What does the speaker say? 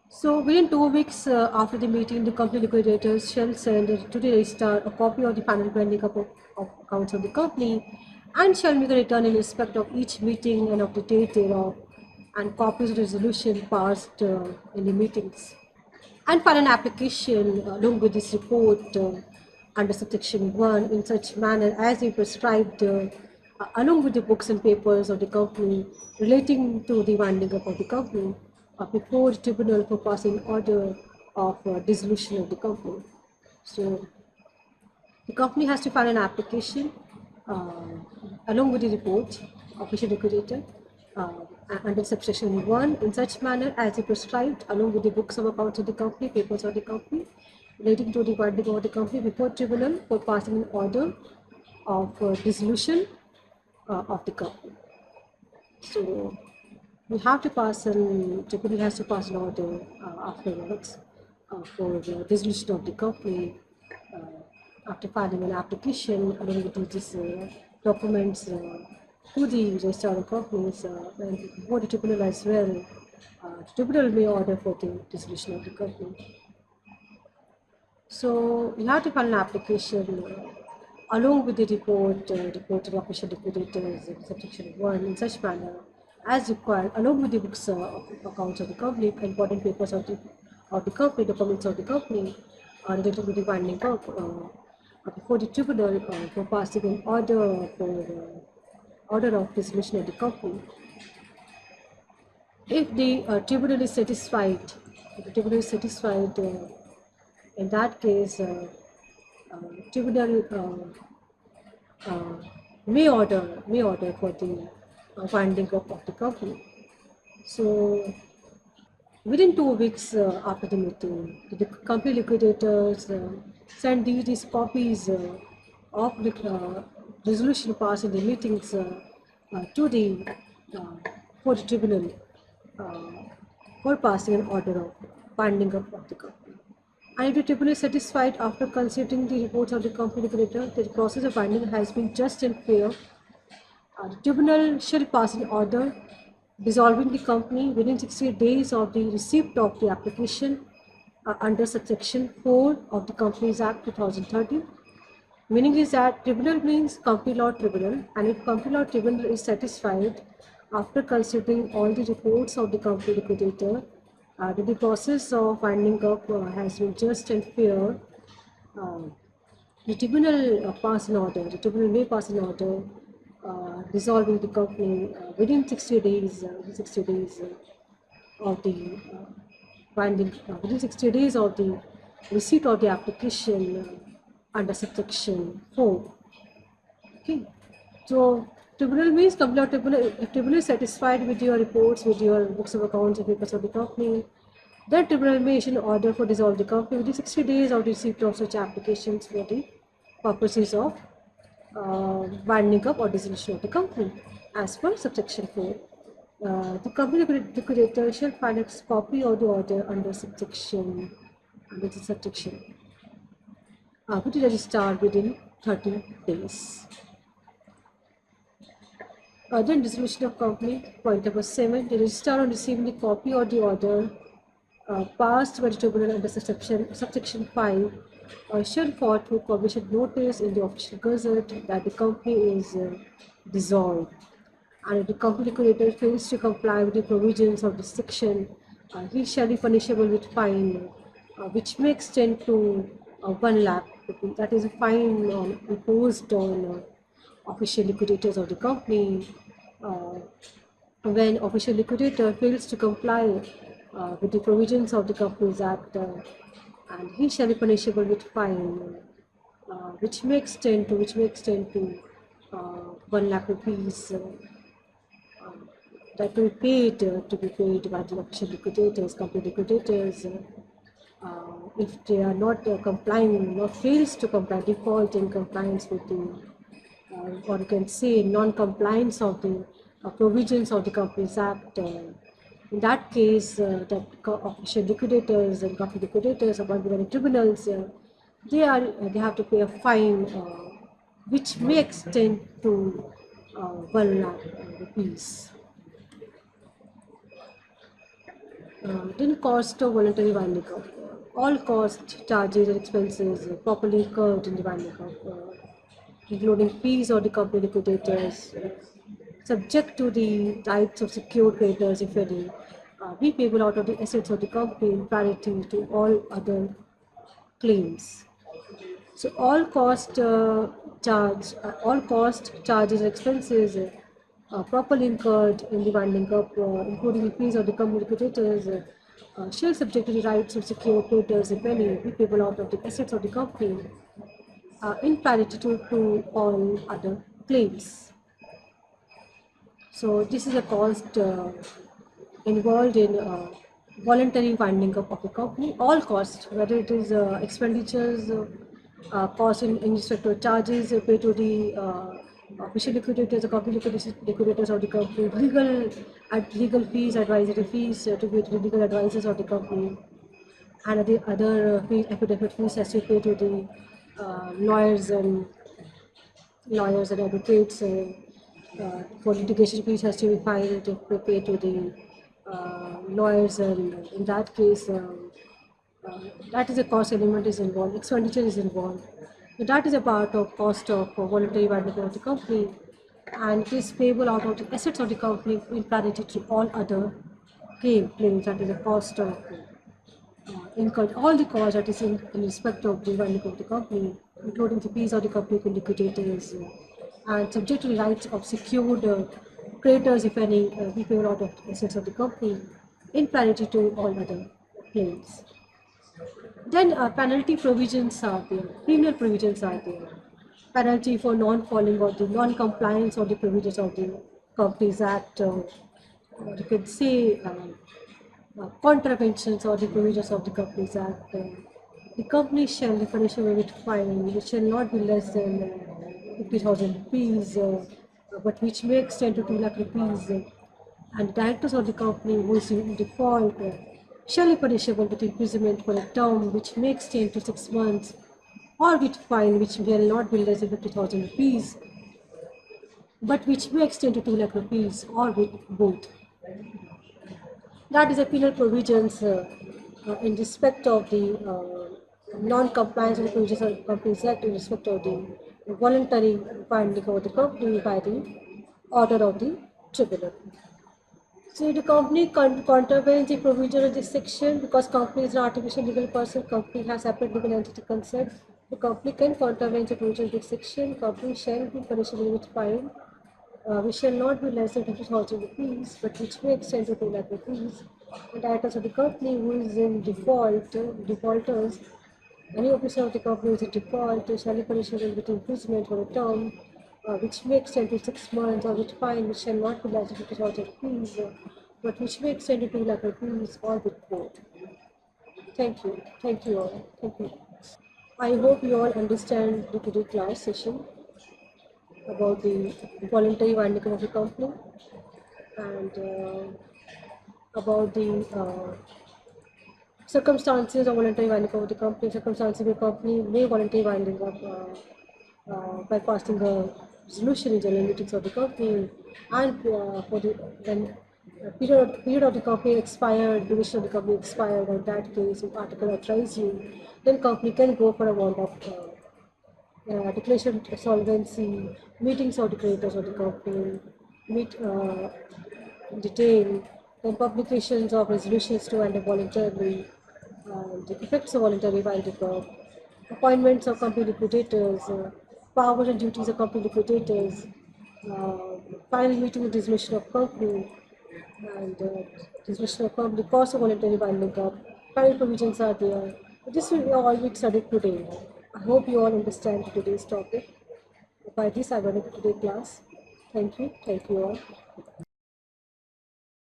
So within 2 weeks after the meeting, the company liquidators shall send to the registrar a copy of the final binding up of accounts of the company and shall make a return in respect of each meeting and of the date thereof and copies of resolution passed in the meetings and file an application along with this report under subsection 1 in such manner as they prescribed along with the books and papers of the company relating to the winding up of the company before the tribunal for passing order of dissolution of the company. So the company has to file an application uh, along with the report, official liquidator, uh, under subsection 1 in such manner as is prescribed along with the books of accounts of the company, papers of the company, relating to the winding of the company before tribunal for passing an order of dissolution of the company. So we have to pass an, tribunal has to pass an order afterwards for the dissolution of the company after filing an application along with these documents to the registrar of companies and before the tribunal as well. The tribunal may order for the dissolution of the company. So you have to file an application along with the report of official liquidators in subsection 1 in such manner as required, along with the books of accounts of the company, important papers of the company, documents of the company related to the binding before the tribunal for passing an order for order of dissolution of the company. If the tribunal is satisfied, if the tribunal is satisfied, in that case, tribunal uh, may order for the winding up of the company. So within 2 weeks after the meeting, the company liquidators send these copies of the resolution passed in the meetings to the for the tribunal uh, for passing an order of binding up of the company. And if the tribunal is satisfied after considering the reports of the company liquidator that the process of binding has been just and fair, the tribunal shall pass an order dissolving the company within 60 days of the receipt of the application under subsection 4 of the Companies Act 2013. Meaning is that tribunal means company law tribunal, and if company law tribunal is satisfied after considering all the reports of the company liquidator that the process of winding up has been just and fair, uh, the tribunal pass an order. The tribunal may pass an order dissolving the company within 60 days. 60 days of the within 60 days of the receipt of the application under subsection 4. Okay. So tribunal means company or tribunal. If tribunal is satisfied with your reports, with your books of accounts and papers of the company, then tribunal may issue an order for dissolve the company within 60 days of the receipt of such applications for the purposes of winding up or dissolution of the company as per subsection 4. The company liquidator shall file a copy of the order under the subsection with the registrar within 30 days. Then dissolution of company, point number 7, the registrar on receiving the copy or the order passed by the tribunal under subsection 5 shall forthwith publish a notice in the official gazette that the company is dissolved. And if the company liquidator fails to comply with the provisions of this section, he shall be punishable with fine, which may extend to 1 lakh rupees. That is a fine imposed on official liquidators of the company when official liquidator fails to comply with the provisions of the Companies Act, and he shall be punishable with fine, which may extend to 1 lakh rupees. That will be paid by the official liquidators, company liquidators, if they are not complying, not fails to comply, default in compliance with the, or you can say non-compliance of the provisions of the Companies Act. In that case, that official liquidators and company liquidators appointed by the tribunals, they have to pay a fine, which may extend to 1 lakh rupees. Then cost of voluntary winding up. All costs, charges, and expenses properly incurred in the winding up, including fees or the company liquidators, subject to the rights of secured creditors, if any, be payable out of the assets of the company in priority to all other claims. So all cost, charges, and expenses properly incurred in the winding up, including the fees of the company liquidators, shall subject to the rights of secured creditors, if any, be payable out of the assets of the company in priority to all other claims. So this is a cost involved in voluntary winding up of a company. All costs, whether it is expenditures, cost in respect to charges paid to the official liquidators, the company liquidators of the company, legal fees, advisory fees to pay to the legal advisors of the company, and the other fees, affidavit fees has to pay to the lawyers and advocates for litigation fees has to be filed to pay to the lawyers, and in that case that is a cost element is involved, expenditure is involved. So that is a part of cost of voluntary winding of the company, and it is payable out of the assets of the company in priority to all other claims. That is a cost of incurred all the costs that is in respect of the running of the company, including the fees of the company to liquidators, and subject to the rights of secured creditors, if any, be paid out of assets of the company in priority to all other claims. Then penalty provisions are there, criminal provisions are there. Penalty for non-following or the non-compliance of the provisions of the Companies Act, you could say contraventions or the provisions of the Companies Act. The company shall be punished with fine, which shall not be less than 50,000 rupees, but which may extend to 2 lakh rupees. And directors of the company who is in default shall be punishable with imprisonment for a term which may extend to 6 months, or with fine which shall not be less than 50,000 rupees, but which may extend to 2 lakh rupees, or with both. That is a penal provisions in respect of the non-compliance with the provisions of the Companies Act in respect of the voluntary finding of the company by the order of the tribunal. So the company contravenes the provision of this section because company is an artificial legal person, company has separate legal entity concept. The company can contravene the provision of this section, company shall be punishable with fine, which shall not be less than 50,000 rupees, but which may extend to 2 lakh rupees. And directors of the company who is in default, defaulters, any officer of the company who is in default shall be punishable with imprisonment for a term which may extend to 6 months, or with fine which shall not be less than 50,000 rupees, but which may extend to 2 lakh rupees, or with both. Thank you. Thank you all. Thank you. I hope you all understand the today class session about the voluntary winding of the company, and about the circumstances of voluntary winding up of the company. Circumstances the company may voluntarily winding up by passing a resolution in general meetings of the company, and for the when period of the company expired, duration of the company expired. In that case, if article authorize you, then company can go for a bond of declaration of solvency, meetings of the creditors of the company, meet in detail, then publications of resolutions to and voluntarily, the effects of voluntary winding up, appointments of company liquidators, powers and duties of company liquidators, uh, final meeting with dissolution of company, and dissolution of company, cost of voluntary winding up, final provisions are there. This will be all we studied today. I hope you all understand today's topic. By this, I will end today's class. Thank you. Thank you all.